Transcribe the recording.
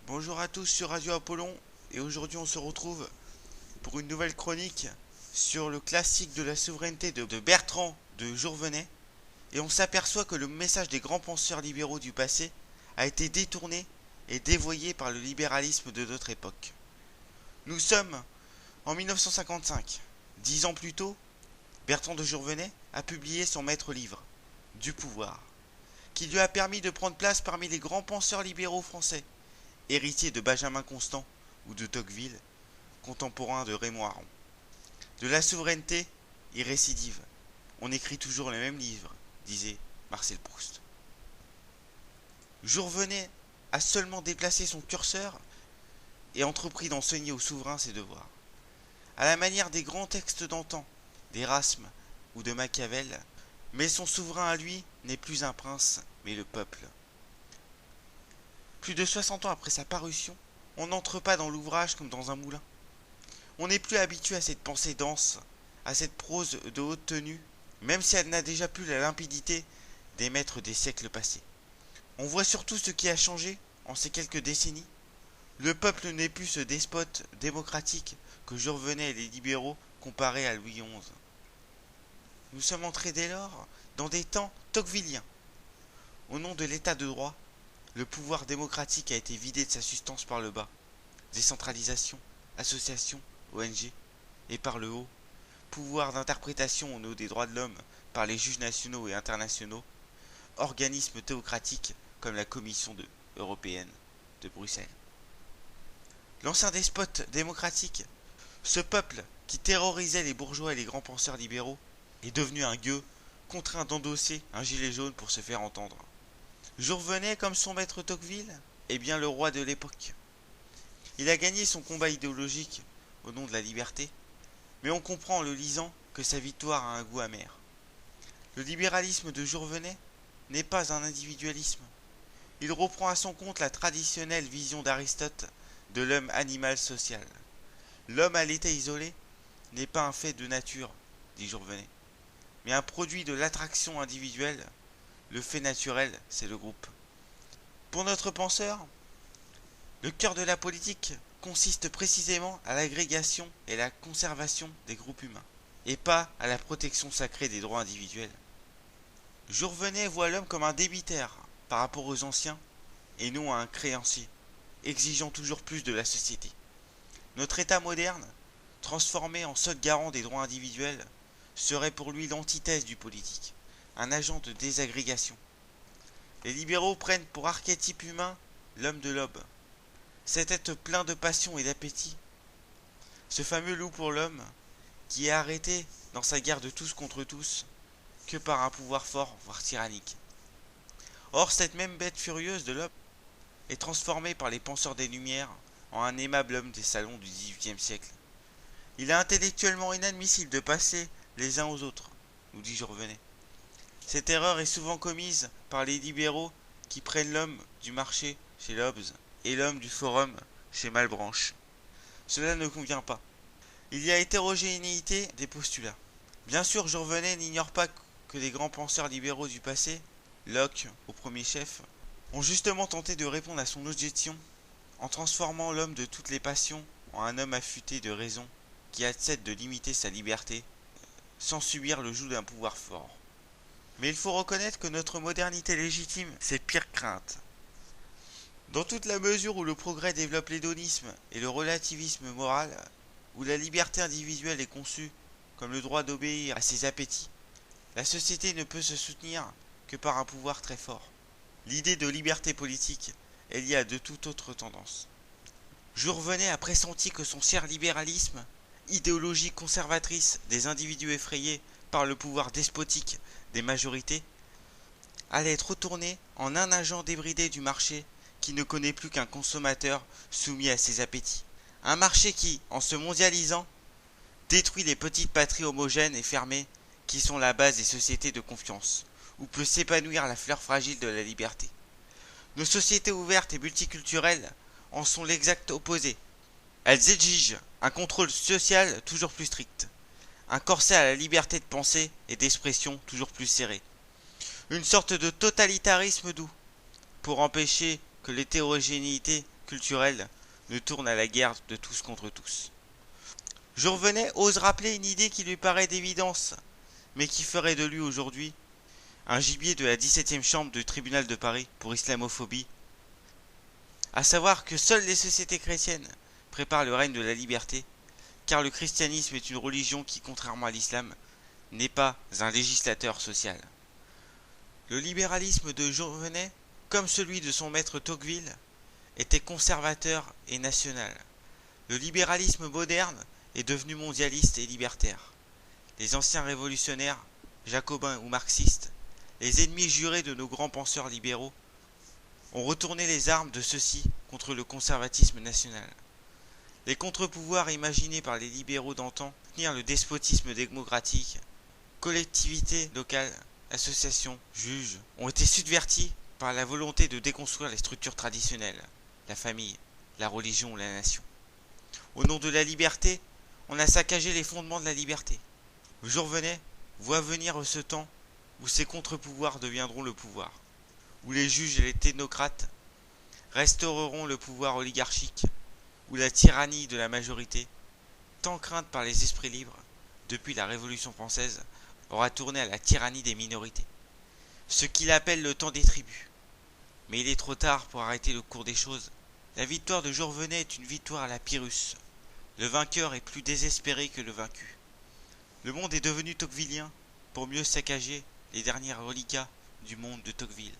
Bonjour à tous sur Radio Apollon et aujourd'hui on se retrouve pour une nouvelle chronique sur le classique de la souveraineté de Bertrand de Jourvenay et on s'aperçoit que le message des grands penseurs libéraux du passé a été détourné et dévoyé par le libéralisme de notre époque. Nous sommes en 1955. 10 ans plus tôt, Bertrand de Jourvenay a publié son maître livre, Du pouvoir, qui lui a permis de prendre place parmi les grands penseurs libéraux français, héritier de Benjamin Constant ou de Tocqueville, contemporain de Raymond Aron. De la souveraineté, il récidive. On écrit toujours le même livre, disait Marcel Proust. Jourvenay a seulement déplacé son curseur et entrepris d'enseigner aux souverains ses devoirs. À la manière des grands textes d'antan, d'Erasme ou de Machiavel, mais son souverain à lui n'est plus un prince, mais le peuple. Plus de 60 ans après sa parution, on n'entre pas dans l'ouvrage comme dans un moulin. On n'est plus habitué à cette pensée dense, à cette prose de haute tenue, même si elle n'a déjà plus la limpidité des maîtres des siècles passés. On voit surtout ce qui a changé en ces quelques décennies. Le peuple n'est plus ce despote démocratique que Jourvenay et les libéraux comparaient à Louis XI. Nous sommes entrés dès lors dans des temps tocquevilliens. Au nom de l'état de droit, le pouvoir démocratique a été vidé de sa substance par le bas. Décentralisation, association, ONG, et par le haut, pouvoir d'interprétation au nom des droits de l'homme par les juges nationaux et internationaux, organismes théocratiques comme la Commission européenne de Bruxelles. L'ancien despote démocratique, ce peuple qui terrorisait les bourgeois et les grands penseurs libéraux, est devenu un gueux, contraint d'endosser un gilet jaune pour se faire entendre. Jourvenay, comme son maître Tocqueville, est bien le roi de l'époque. Il a gagné son combat idéologique au nom de la liberté, mais on comprend en le lisant que sa victoire a un goût amer. Le libéralisme de Jourvenay n'est pas un individualisme. Il reprend à son compte la traditionnelle vision d'Aristote de l'homme animal social. L'homme à l'état isolé n'est pas un fait de nature, dit Jourvenay, mais un produit de l'attraction individuelle. Le fait naturel, c'est le groupe. Pour notre penseur, le cœur de la politique consiste précisément à l'agrégation et la conservation des groupes humains, et pas à la protection sacrée des droits individuels. Jourvenay voit l'homme comme un débitaire par rapport aux anciens, et non un créancier, exigeant toujours plus de la société. Notre État moderne, transformé en seul garant des droits individuels, serait pour lui l'antithèse du politique, un agent de désagrégation. Les libéraux prennent pour archétype humain l'homme de l'aube, cet être plein de passion et d'appétit, ce fameux loup pour l'homme qui est arrêté dans sa guerre de tous contre tous que par un pouvoir fort, voire tyrannique. Or, cette même bête furieuse de l'aube est transformée par les penseurs des Lumières en un aimable homme des salons du XVIIIe siècle. Il est intellectuellement inadmissible de passer les uns aux autres, nous dit Jourvenay. Cette erreur est souvent commise par les libéraux qui prennent l'homme du marché chez Hobbes et l'homme du forum chez Malebranche. Cela ne convient pas. Il y a hétérogénéité des postulats. Bien sûr, Jourvenay n'ignore pas que les grands penseurs libéraux du passé, Locke au premier chef, ont justement tenté de répondre à son objection en transformant l'homme de toutes les passions en un homme affûté de raison qui accepte de limiter sa liberté sans subir le joug d'un pouvoir fort. Mais il faut reconnaître que notre modernité légitime, c'est pire crainte. Dans toute la mesure où le progrès développe l'hédonisme et le relativisme moral, où la liberté individuelle est conçue comme le droit d'obéir à ses appétits, la société ne peut se soutenir que par un pouvoir très fort. L'idée de liberté politique est liée à de toute autre tendance. Jourvenay a pressenti que son cher libéralisme, idéologie conservatrice des individus effrayés par le pouvoir despotique des majorités, allait être retourné en un agent débridé du marché qui ne connaît plus qu'un consommateur soumis à ses appétits. Un marché qui, en se mondialisant, détruit les petites patries homogènes et fermées qui sont la base des sociétés de confiance, où peut s'épanouir la fleur fragile de la liberté. Nos sociétés ouvertes et multiculturelles en sont l'exact opposé. Elles exigent un contrôle social toujours plus strict, un corset à la liberté de pensée et d'expression toujours plus serré, une sorte de totalitarisme doux, pour empêcher que l'hétérogénéité culturel ne tourne à la guerre de tous contre tous. Jourdevenez ose rappeler une idée qui lui paraît d'évidence, mais qui ferait de lui aujourd'hui un gibier de la 17e chambre du tribunal de Paris pour islamophobie, à savoir que seules les sociétés chrétiennes préparent le règne de la liberté, car le christianisme est une religion qui, contrairement à l'islam, n'est pas un législateur social. Le libéralisme de Jourdevenez, comme celui de son maître Tocqueville, était conservateur et national. Le libéralisme moderne est devenu mondialiste et libertaire. Les anciens révolutionnaires, jacobins ou marxistes, les ennemis jurés de nos grands penseurs libéraux, ont retourné les armes de ceux-ci contre le conservatisme national. Les contre-pouvoirs imaginés par les libéraux d'antan, tenir le despotisme démocratique, collectivités locales, associations, juges, ont été subvertis par la volonté de déconstruire les structures traditionnelles, la famille, la religion ou la nation. Au nom de la liberté, on a saccagé les fondements de la liberté. Jourdevenez voit venir ce temps où ces contre-pouvoirs deviendront le pouvoir, où les juges et les technocrates restaureront le pouvoir oligarchique, où la tyrannie de la majorité, tant crainte par les esprits libres depuis la Révolution française, aura tourné à la tyrannie des minorités. Ce qu'il appelle le temps des tribus. Mais il est trop tard pour arrêter le cours des choses. La victoire de Jourdevenez est une victoire à la Pyrrhus. Le vainqueur est plus désespéré que le vaincu. Le monde est devenu tocquevillien pour mieux saccager les derniers reliquats du monde de Tocqueville.